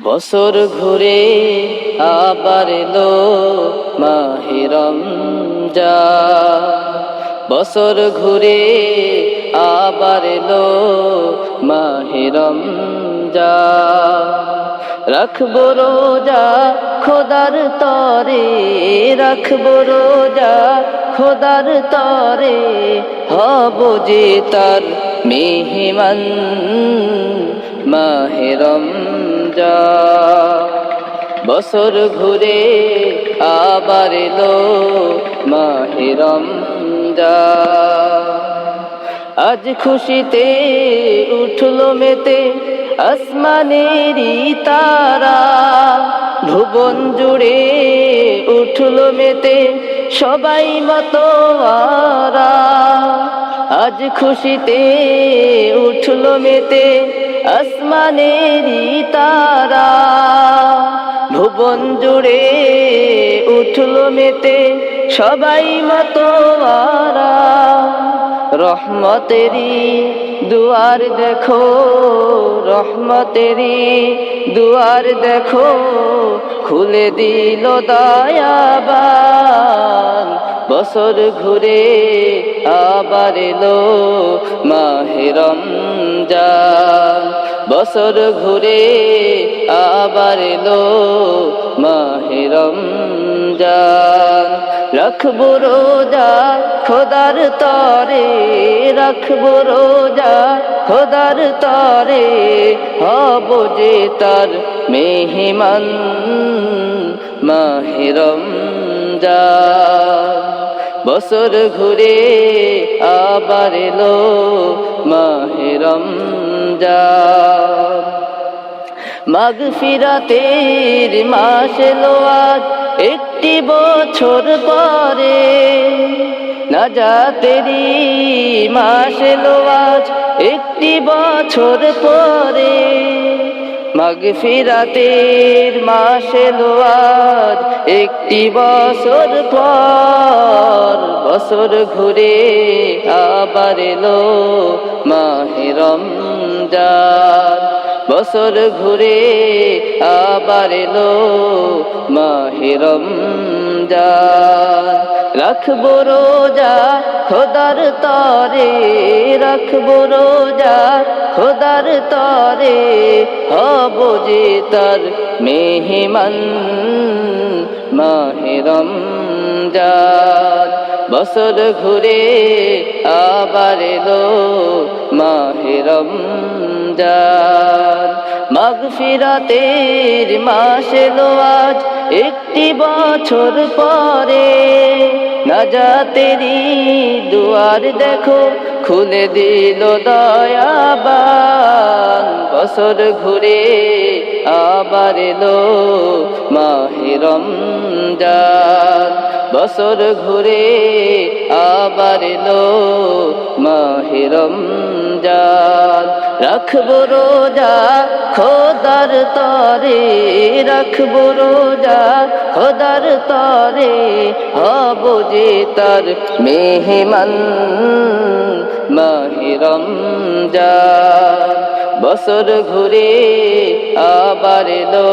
বছর ঘুরে আবার এলো মাহে রমজান, বছর ঘুরে আবার এলো মাহে রমজান। রাখবো রোজা খোদার তরে, রাখবো রোজা খোদার তরে, হব যে তার মেহমান মাহে রমজান। বছর ঘুরে আবার এলো মাহে রমজান। আজ খুশিতে উঠলো মেতে আসমানেরই তারা, ভুবন জুড়ে উঠলো মেতে সবাই মাতোয়ারা। আজ খুশিতে উঠলো মেতে আসমানেরই তারা, ভুবন জুড়ে উঠলো মেতে সবাই মাতোয়ারা। রহমতেরি দুয়ার দেখো, রহমতেরি দুয়ার দেখো, খুলে দিল দয়াবান। বছর ঘুরে আবার এলো মাহে রমজান, বছর ঘুরে আবার এলো মাহে রমজান। রাখবো রোজা খোদার তরে, রাখবো রোজা খোদার তরে, হব যে তার মেহমান মাহে রমজান। বছর ঘুরে আবার এলো মাহে রমজান। মাগফিরাতের মাস এলো আজ একটি বছর পরে, নাজাতেরি মাস এলো আজ একটি বছর পরে। মাগফিরাতের মাস এলো আজ একটি বছর পর, বছর ঘুরে আবার এলো মাহে রমজান। বছর ঘুরে আবার এলো মাহে রমজান। রাখবো রোজা খোদার তরে, রাখবো রোজা খোদার তরে, হব যে তার মেহমান মাহে রমজান। বছর ঘুরে আবার এলো মাহে রমজান। মাগফিরাতের মাস এলো আজ একটি বছর পরে, নাজাতেরি দুয়ার দেখো খুলে দিল দয়াবান। বছর ঘুরে আবার এলো মাহে রমজান, বছর ঘুরে আবার এলো মাহে রমজান। রাখবো রোজা খোদার তরে, রাখবো রোজা খোদার তরে, হব যে তার মেহমান মাহে রমজান। বছর ঘুরে আবার এলো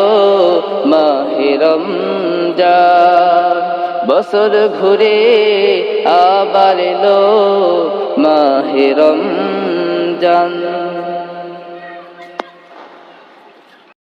মাহে রমজান, বছর ঘুরে আবার এলো মাহে রমজান।